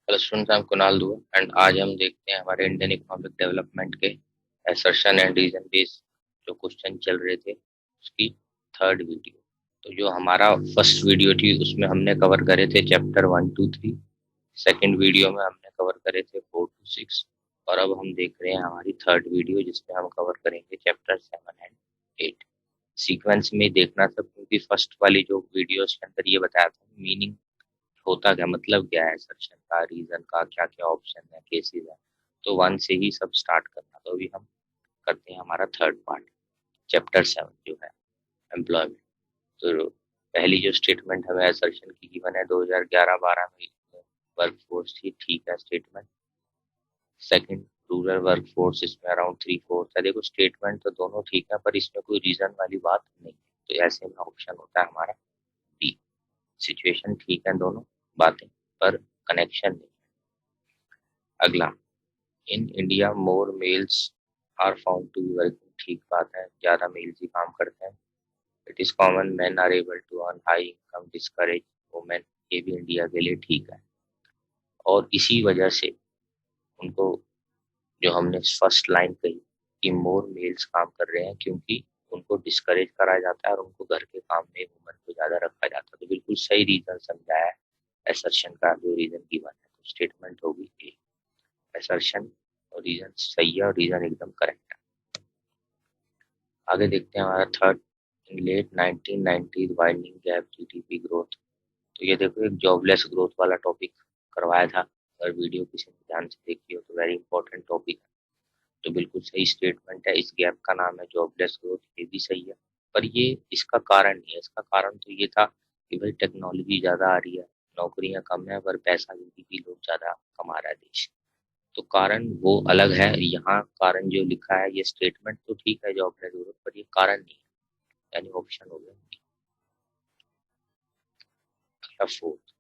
Hello students, I am Kunal दुआ and आज हम देखते हैं हमारे इंडियन इकोनॉमिक डेवलपमेंट के असर्शन एंड रीजन बेस्ड जो क्वेश्चन चल रहे थे उसकी थर्ड वीडियो। तो जो हमारा फर्स्ट वीडियो थी उसमें हमने कवर करे थे चैप्टर 1 2 3। सेकंड वीडियो में हमने कवर करे थे 4 to 6 और अब हम देख रहे हैं हमारी थर्ड वीडियो जिसमें हम कवर करेंगे चैप्टर 7 एंड 8। सीक्वेंस में देखना सब, क्योंकि फर्स्ट वाली जो वीडियोस के अंदर ये बताया था मीनिंग होता क्या, मतलब क्या है असर्शन का, रीजन का, क्या क्या ऑप्शन है, केसेस है। तो 1 से ही सब स्टार्ट करना। तो अभी हम करते हैं हमारा थर्ड पार्ट, चैप्टर 7 जो है एम्प्लॉयमेंट। तो पहली जो स्टेटमेंट हमें असर्शन की गिवन है 2011-12 में वर्कफोर्स थी, ठीक है स्टेटमेंट। सेकंड, रूरल वर्कफोर्स इसमें अराउंड 3/4 है। देखो स्टेटमेंट तो दोनों ठीक है पर इसमें कोई रीजन वाली बात नहीं है, तो ऐसे में ऑप्शन होता है हमारा डी। सिचुएशन ठीक है दोनों बातें, पर कनेक्शन नहीं। अगला, in India more males are found to be working, ठीक बात है, ज्यादा मेल्स ही काम करते हैं। It is common man are able to earn high income discourage women, ये भी इंडिया के लिए ठीक है। और इसी वजह से उनको, जो हमने फर्स्ट लाइन कही कि मोर मेल्स काम कर रहे हैं, क्योंकि उनको डिस्करेज करा जाता है और उनको घर के काम में वुमेन को ज्यादा रखा जाता है। तो बिल्कुल सही रीजन समझाया है एसर्शन का, जो रीजन की बात है। तो स्टेटमेंट होगी ए, एसर्शन और रीजन सही है और रीजन एकदम करेक्ट है। आगे देखते हैं हमारा third, in late 1990s widening gap GDP growth. तो ये देखो एक जॉबलेस ग्रोथ वाला टॉपिक करवाया था, अगर वीडियो किसी ने ध्यान से देखी हो तो वेरी इंपॉर्टेंट टॉपिक है। तो बिल्कुल सही स्टेटमेंट है, इस गैप का नाम है जॉबलेस ग्रोथ, ये भी सही है। पर ये इसका कारण नहीं है, इसका कारण तो ये था कि भाई टेक्नोलॉजी ज़्यादा आ रही है, नौकरियां कम है पर पैसा भी लोग ज़्यादा कमा रहा है देश। तो कारण वो अलग है, यहाँ कारण जो लिखा है ये स्टेटमेंट तो ठीक है जॉबलेस ग्रोथ, पर ये कारण नहीं है, यानी ऑप्शन हो गया। फोर्थ,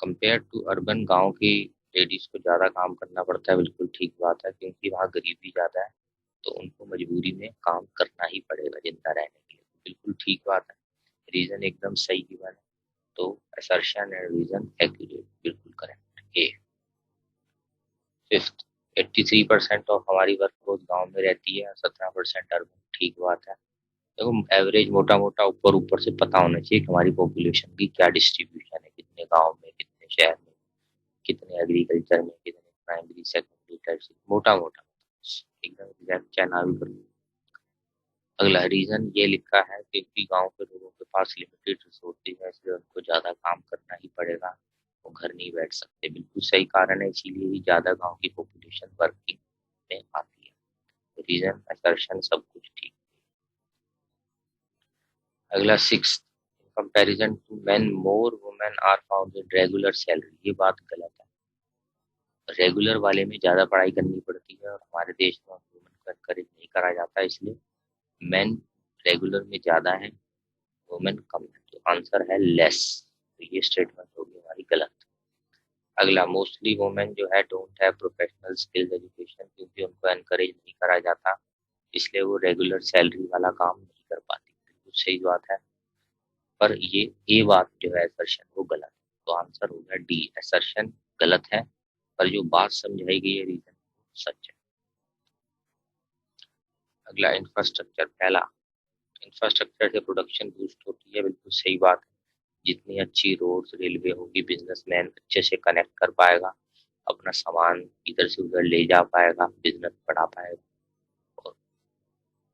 कंपेयर टू अर्बन, गांव की लेडीज को ज़्यादा काम करना पड़ता है, बिल्कुल ठीक बात है, क्योंकि वहाँ गरीबी ज़्यादा है तो उनको मजबूरी में काम करना ही पड़ेगा जिंदा रहने के लिए। बिल्कुल ठीक बात है, रीजन एकदम सही गिवन है। तो असर्शन एंड रीजन एक्यूरेट, बिल्कुल करेक्ट ए। फिफ्थ, 83% ऑफ हमारी वर्कफोर्स गांव में रहती है, 17% अर्बन, ठीक बात है। देखो एवरेज मोटा मोटा ऊपर ऊपर से पता होना चाहिए कि हमारी पॉपुलेशन की क्या डिस्ट्रीब्यूशन है, कितने गांव में, कितने शहर में, कितने एग्रीकल्चर में, कितने प्राइमरी सेकेंडरी टर्शियरी, मोटा मोटा एकदम एग्जैक्ट चाहे ना भी करो। अगला रीजन ये लिखा है क्योंकि गांव के लोगों के पास लिमिटेड रिसोर्सेज है, इसलिए उनको ज्यादा काम करना ही पड़ेगा, वो घर नहीं बैठ सकते, बिल्कुल सही कारण है, इसीलिए ही ज्यादा गांव की पॉपुलेशन वर्किंग में आती है। रीजन असर्शन सब कुछ ठीक। अगला six, comparison to men more women are found in regular salary, ये बात गलत है। रेगुलर वाले में ज्यादा पढ़ाई करनी पड़ती है और हमारे देश में वुमेन को एनकरेज नहीं करा जाता, इसलिए मेन रेगुलर में ज्यादा है, वुमेन कम है, तो आंसर है लेस। तो ये स्टेटमेंट होगी हमारी गलत। अगला, मोस्टली वुमेन जो है don't have professional skills education, क्योंकि उनको एनकरेज नहीं करा जाता, इसलिए वो रेगुलर सैलरी वाला काम नहीं कर पाती, बिल्कुल सही बात है। पर ये बात जो है असर्शन वो गलत है, तो आंसर होगा डी, असर्शन गलत है पर जो बात समझाई गई है रीजन सच है। अगला, इंफ्रास्ट्रक्चर पहला, इंफ्रास्ट्रक्चर से प्रोडक्शन बूस्ट होती है, बिल्कुल सही बात है। जितनी अच्छी रोड्स रेलवे होगी, बिजनेसमैन अच्छे से कनेक्ट कर पाएगा, अपना सामान इधर से उधर ले जा पाएगा, बिजनेस बढ़ा पाएगा। और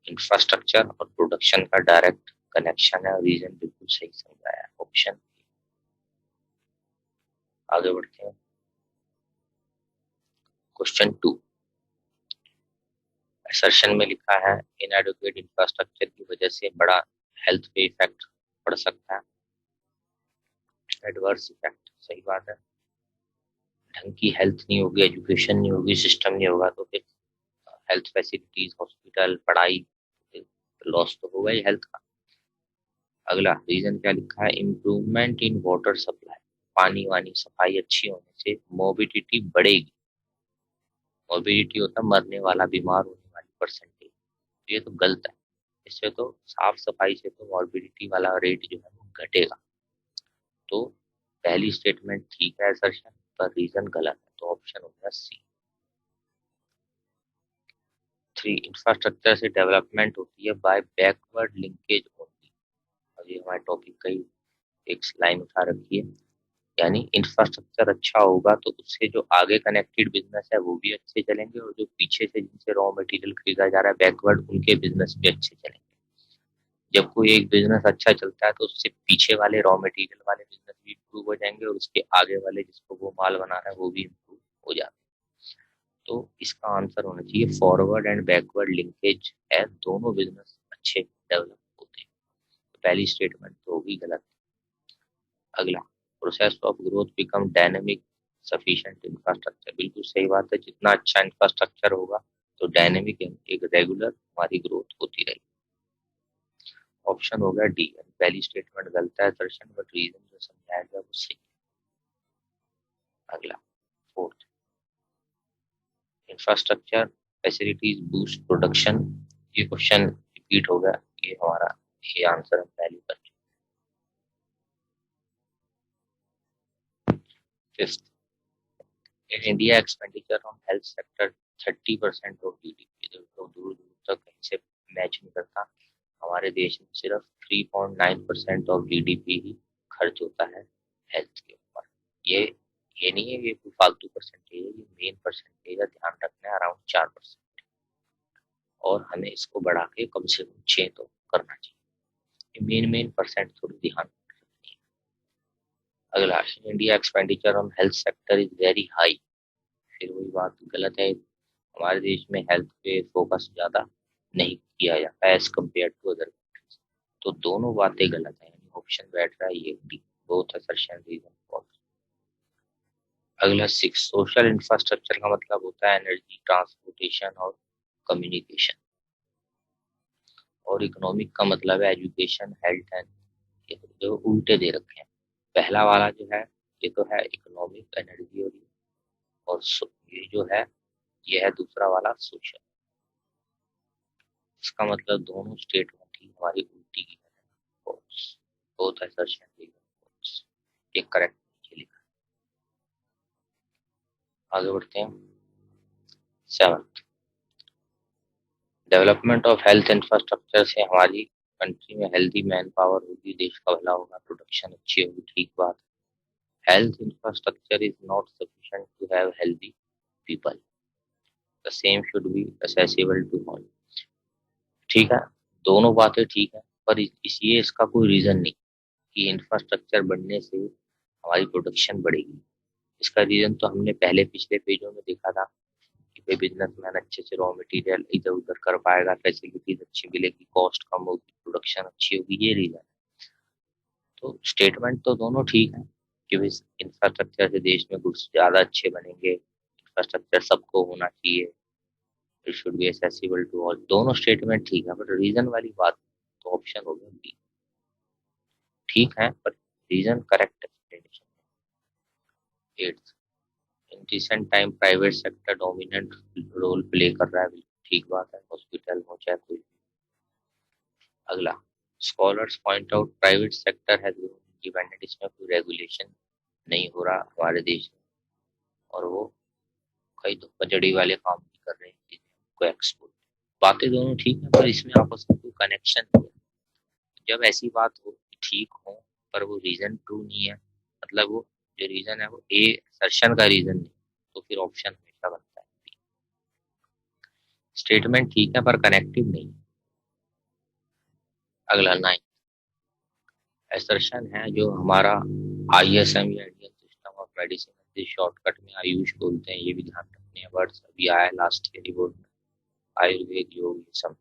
इंफ्रास्ट्रक्चर और प्रोडक्शन का डायरेक्ट कनेक्शन है, रीजन बिल्कुल सही समझाया है, ऑप्शन। आगे बढ़ते हैं, क्वेश्चन 2। असर्शन में लिखा है इनएडुकेट इंफ्रास्ट्रक्चर की वजह से बड़ा हेल्थ पे इफेक्ट पड़ सकता है, एडवर्स इफेक्ट, सही बात है। ढंग की हेल्थ नहीं होगी, एजुकेशन नहीं होगी, सिस्टम नहीं होगा तो फिर हेल्थ फैसिलिटीज, हॉस्पिटल, पढ़ाई, लॉस तो होगा ही हेल्थ का। अगला, रीजन क्या लिखा है, इम्प्रूवमेंट इन वाटर सप्लाई, पानी वानी सफाई अच्छी होने से मोबिडिटी बढ़ेगी। मोबिडिटी होता है मरने वाला, बीमार होने वाली परसेंटेज, तो ये तो गलत है। इससे तो साफ सफाई से तो मॉर्बिडिटी वाला रेट जो है वो घटेगा। तो पहली स्टेटमेंट ठीक है असर्शन, पर रीजन गलत है। तो ऑप्शन हो गया सी। 3, इंफ्रास्ट्रक्चर से डेवलपमेंट होती है बाय बैकवर्ड लिंकेज ओनली। और ये हमारे टॉपिक का ही एक लाइन उठा रखी है, यानी इंफ्रास्ट्रक्चर अच्छा होगा तो उससे जो आगे कनेक्टेड बिजनेस है वो भी अच्छे चलेंगे, और जो पीछे से जिनसे रॉ मटेरियल खरीदा जा रहा है बैकवर्ड, उनके बिजनेस भी अच्छे चलेंगे। जब कोई एक बिजनेस अच्छा चलता है तो उससे पीछे वाले रॉ मटेरियल वाले बिजनेस भी इम्प्रूव हो जाएंगे, और उसके आगे वाले जिसको वो माल बना रहा है वो भी इम्प्रूव हो जाते हैं। तो इसका आंसर होना चाहिए फॉरवर्ड एंड बैकवर्ड लिंकेज है, दोनों बिजनेस अच्छे डेवलप होते हैं। तो पहली स्टेटमेंट तो होगी गलत। अगला, process of growth become dynamic sufficient infrastructure, बिल्कुल सही बात है। जितना अच्छा इंफ्रास्ट्रक्चर होगा तो डायनेमिक एक रेगुलर हमारी ग्रोथ होती रहेगी। ऑप्शन हो गया डी, पहली स्टेटमेंट गलत है दर्शन, बट रीजन जो समझाया गया वो सही है। अगला, fourth, infrastructure facilities boost production, ये क्वेश्चन रिपीट हो गया, ये हमारा ये आंसर हम पहले कर चुके। Fifth, in India expenditure on health sector 30% of GDP, तो दूर दूर तक कहीं से मैच नहीं करता। हमारे देश में सिर्फ 3.9% ऑफ जीडीपी ही खर्च होता है हेल्थ के ऊपर। ये ये नहीं है, ये कोई फालतू परसेंटेज है, ये मेन परसेंटेज है, ध्यान रखना है, अराउंड 4%। और हमें इसको बढ़ा के कम से कम 6 तो करना चाहिए। ये मेन मेन परसेंट थोड़ी ध्यान रखनी है। अगला, India expenditure on health sector is very high, फिर वही बात गलत है। हमारे देश में हेल्थ पे फोकस ज्यादा नहीं किया जाता है as compare to other countries. तो दोनों बातें गलत है, यानी ऑप्शन बैठ रहा है ये D, both assertion reason false. अगला 6, सोशल इंफ्रास्ट्रक्चर का मतलब होता है एनर्जी, ट्रांसपोर्टेशन और कम्युनिकेशन, और इकोनॉमिक का मतलब है एजुकेशन, हेल्थ एंड, ये जो उल्टे दे रखे हैं। पहला वाला जो है ये तो है इकोनॉमिक, एनर्जी और ये जो है ये है दूसरा वाला सोशल। इसका मतलब दोनों स्टेटमेंट ही हमारी उल्टी की है, false, both assertion given false, ये करेक्ट नीचे लिखा। आगे बढ़ते हैं। 7, डेवलपमेंट ऑफ हेल्थ इंफ्रास्ट्रक्चर से हमारी कंट्री में हेल्दी मैन पावर होगी, देश का भला होगा, प्रोडक्शन अच्छी होगी, ठीक बात। Health infrastructure is not sufficient to have healthy people, the same should be accessible to all. ठीक है, दोनों बातें ठीक है, पर ये इसका कोई रीजन नहीं कि इंफ्रास्ट्रक्चर बढ़ने से हमारी प्रोडक्शन बढ़ेगी। इसका रीजन तो हमने पहले पिछले पेजों में देखा था कि भाई बिजनेसमैन अच्छे से रॉ मटेरियल इधर उधर कर पाएगा, फैसिलिटीज अच्छी मिलेगी, कॉस्ट कम होगी, प्रोडक्शन अच्छी होगी, ये रीजन है। तो स्टेटमेंट तो दोनों ठीक है कि भाई इंफ्रास्ट्रक्चर से देश में गुड्स ज्यादा अच्छे बनेंगे, इंफ्रास्ट्रक्चर सबको होना चाहिए, it should be accessible to all, दोनों स्टेटमेंट ठीक है, बट रीजन वाली बात तो ऑप्शन हो गया बी। ठीक है पर reason correct explanation. 8, in recent time private sector dominant role play कर रहा है, बिल्कुल ठीक बात है, हॉस्पिटल हो चाहे कोई। अगला, scholars point out private sector has independent, इसमें कोई रेगुलेशन नहीं हो रहा हमारे देश में, और वो कई धोखाधड़ी वाले काम भी कर रहे हैं जिन्हें को एक्सपोर्ट। बातें दोनों ठीक है पर इसमें आपस में कोई कनेक्शन नहीं है। जब ऐसी बात हो कि ठीक हो पर वो रीजन ट्रू नहीं है, मतलब वो जो रीजन है वो ए सर्शन का रीजन नहीं, तो फिर ऑप्शन हमेशा बनता है। स्टेटमेंट ठीक है पर कनेक्टिव नहीं। अगला 9, एसर्शन है जो हमारा आईएसएम या Indian system of medicine, shortcut में आयुष बोलते हैं, ये भी ध्यान रखने हैं, वर्ड्स अभी आया लास्ट ईयर बोर्ड में, आयुर्वेद योग ये सब,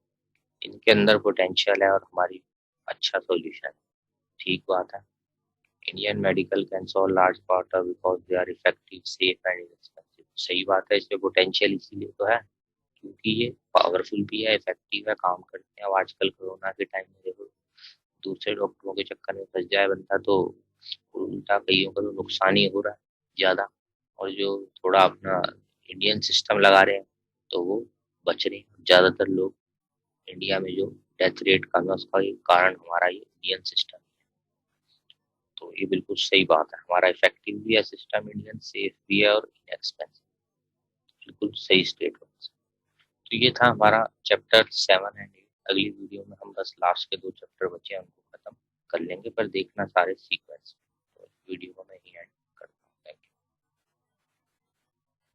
इनके अंदर पोटेंशियल है और हमारी अच्छा सॉल्यूशन है, ठीक बात है। Indian medical can solve large part of because they are effective, safe and inexpensive, सही बात है, इसमें पोटेंशियल इसीलिए तो है क्योंकि ये पावरफुल भी है, इफेक्टिव है, काम करते हैं। अब आजकल कोरोना के टाइम में देखो दूसरे डॉक्टरों के चक्कर में फंस जाए बंदा तो उल्टा कईयों का तो नुकसान ही हो रहा है ज्यादा, और जो थोड़ा अपना इंडियन सिस्टम लगा रहे हैं तो वो बच रहे हैं। ज्यादातर लोग इंडिया में जो डेथ रेट कम है उसका एक कारण हमारा ये इंडियन सिस्टम है। तो ये बिल्कुल सही बात है, हमारा इफेक्टिव भी है सिस्टम इंडियन, सेफ भी है और इनएक्सपेंसिव, बिल्कुल सही स्टेटमेंट। तो ये था हमारा चैप्टर 7 एंड 8। अगली वीडियो में हम बस लास्ट के 2 चैप्टर बचे हैं उनको खत्म कर लेंगे, पर देखना सारे सीक्वेंस। तो वीडियो